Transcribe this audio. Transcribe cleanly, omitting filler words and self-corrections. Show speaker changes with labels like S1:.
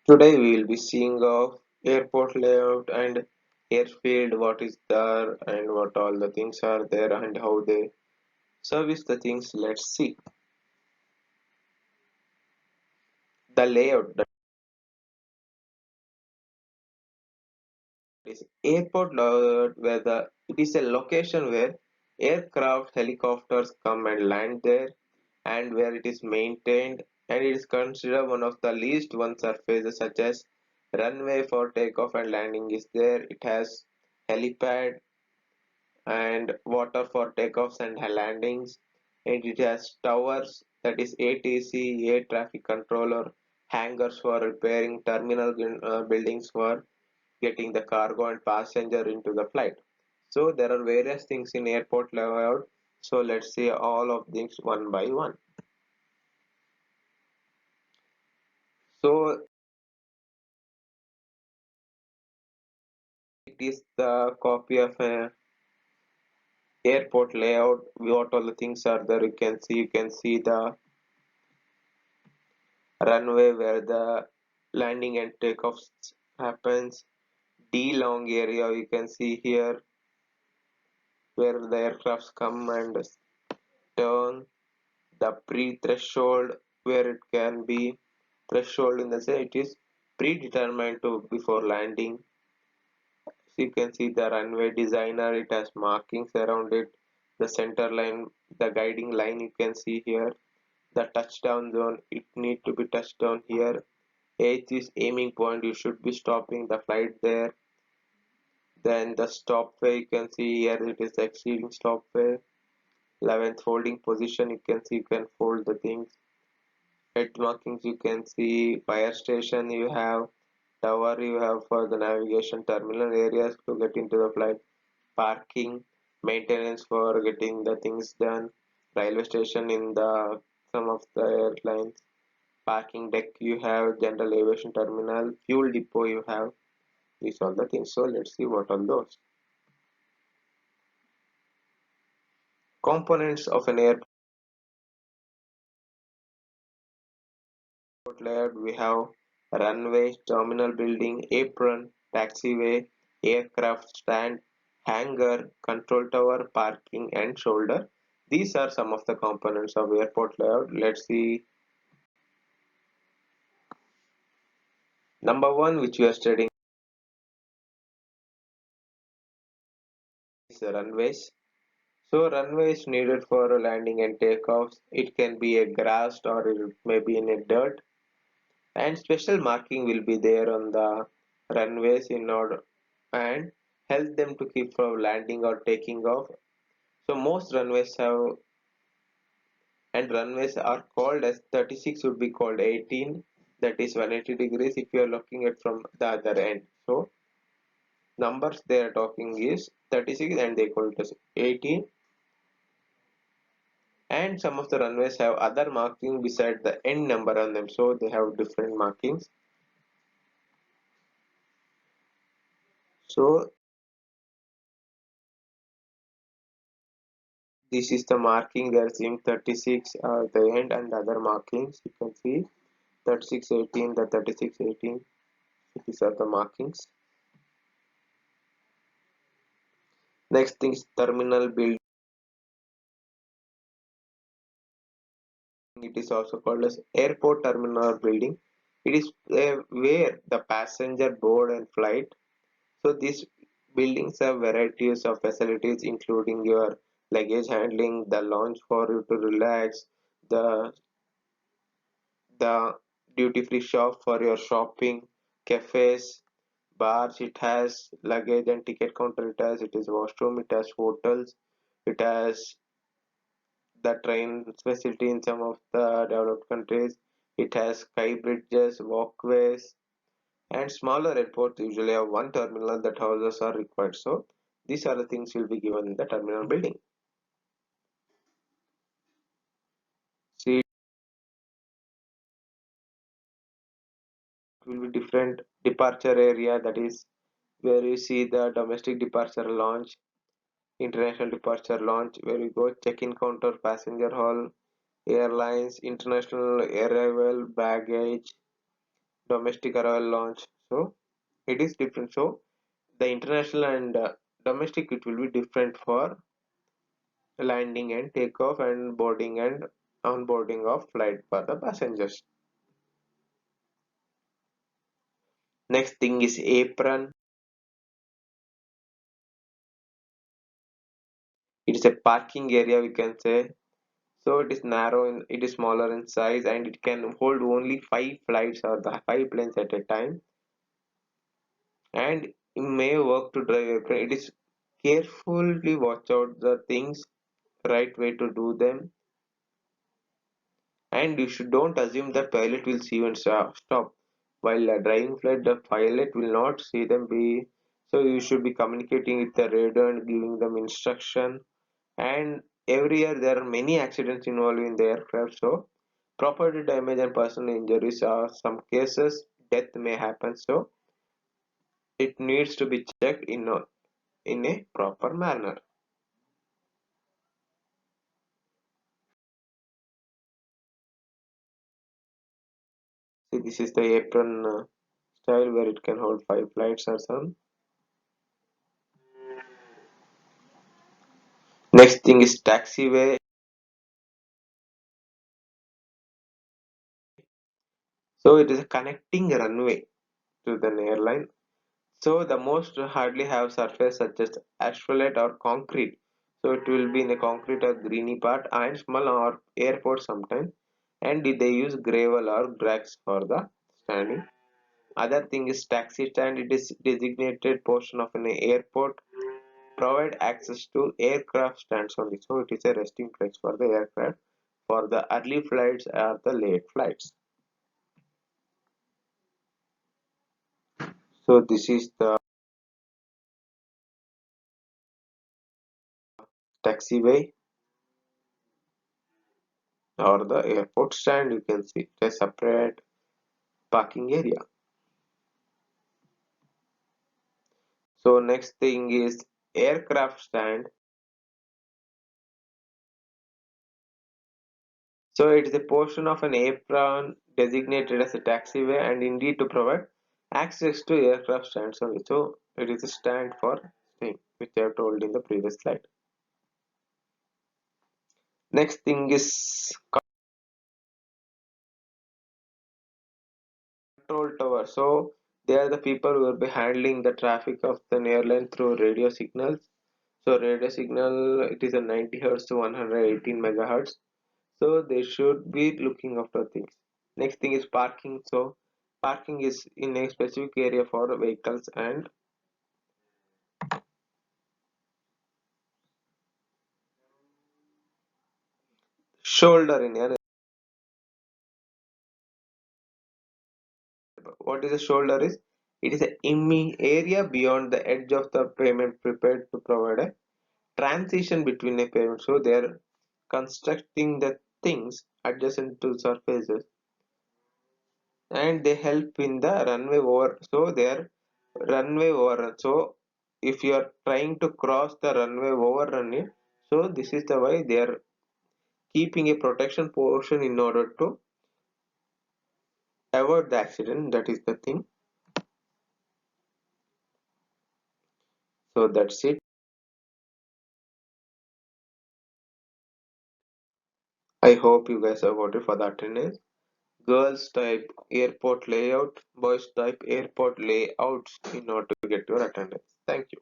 S1: Today we will be seeing of airport layout and airfield, what is there and what all the things are there and how they service the things. Let's see the layout. That is airport layout, where it is a location where aircraft, helicopters come and land there, and where it is maintained, and it is considered one of the least one surfaces, such as runway for takeoff and landing is there. It has helipad and water for takeoffs and landings, and it has towers, that is ATC, air traffic controller, hangars for repairing, terminal buildings for getting the cargo and passenger into the flight. So there are various things in airport layout. So let's see all of these one by one. So it is the copy of a airport layout. What all the things are there? You can see the runway where the landing and takeoffs happens. D long area you can see here where the aircrafts come and turn. The pre-threshold where it can be threshold in the sense it is predetermined to before landing. So you can see the runway designer, it has markings around it. The center line, the guiding line you can see here. The touchdown zone, it need to be touched down here. 8th is aiming point, you should be stopping the flight there. Then the stopway, you can see here it is exceeding stopway. 11th holding position, you can see you can fold the things. Head markings, you can see fire station, you have tower, you have for the navigation, terminal areas to get into the flight, parking, maintenance for getting the things done, railway station in the some of the airlines, parking deck, you have general aviation terminal, fuel depot, you have these all the things. So let's see what are those components of an airport layout. We have runway, terminal building, apron, taxiway, aircraft stand, hangar, control tower, parking, and shoulder. These are some of the components of airport layout. Let's see. Number one, which we are studying, is the runways. So runways needed for landing and takeoffs. It can be a grassed or it may be in a dirt. And special marking will be there on the runways in order and help them to keep from landing or taking off. So most runways have, and runways are called as 36 would be called 18, that is 180 degrees if you are looking at from the other end. So numbers they are talking is 36 and they call it as 18. And some of the runways have other marking beside the end number on them, so they have different markings. So this is the marking they are seeing 36 the end, and other markings you can see 36 18, the 36 18. These are the markings. Next thing is terminal building. It is also called as airport terminal building. It is where the passenger board and flight. So these buildings have varieties of facilities including your luggage handling, the lounge for you to relax, the the duty free shop for your shopping, cafes, bars. It has luggage and ticket counter. It is washroom. It has hotels. It has the train facility in some of the developed countries. It has sky bridges, walkways, and smaller airports usually have one terminal that houses are required. So these are the things will be given in the terminal building. See, it will be different departure area, that is where you see the domestic departure launch, international departure launch, where you go check-in counter, passenger hall, airlines, international arrival, baggage, domestic arrival launch. So it is different. So the international and domestic, it will be different for landing and takeoff and boarding and onboarding of flight for the passengers. Next thing is apron. It is a parking area, we can say. So it is narrow, it is smaller in size, and it can hold only 5 flights or the 5 planes at a time. And it may work to drive airplane. It is carefully watch out the things, right way to do them, and you should don't assume that pilot will see you and stop. While driving flight, the pilot will not see them be. So you should be communicating with the radar and giving them instruction. And every year there are many accidents involving the aircraft. So property damage and personal injuries are some cases. Death may happen. So it needs to be checked in a proper manner. See, this is the apron style where it can hold 5 flights or some. Next thing is taxiway. So it is a connecting runway to the airline. So the most hardly have surface such as asphalt or concrete. So it will be in a concrete or greeny part and small or airport sometimes. And they use gravel or grass for the standing. Other thing is taxi stand. It is designated portion of an airport provide access to aircraft stands only. So it is a resting place for the aircraft for the early flights or the late flights. So this is the taxiway or the airport stand. You can see a separate parking area. So next thing is aircraft stand. So it is a portion of an apron designated as a taxiway and indeed to provide access to aircraft stands only. So it is a stand for thing which I have told in the previous slide. Next thing is control tower. So they are the people who will be handling the traffic of the airline through radio signals. So radio signal, it is a 90 hertz to 118 megahertz. So they should be looking after things. Next thing is parking. So parking is in a specific area for vehicles and shoulder in an. What is a shoulder is? It is a area beyond the edge of the pavement prepared to provide a transition between a pavement. So they are constructing the things adjacent to surfaces and they help in the runway over. So they are runway over. So if you are trying to cross the runway overrun it, so this is the way they are keeping a protection portion in order to avoid the accident. That is the thing. So that's it. I hope you guys have voted for the attendance. Girls type airport layout, boys type airport layouts in order to get your attendance. Thank you.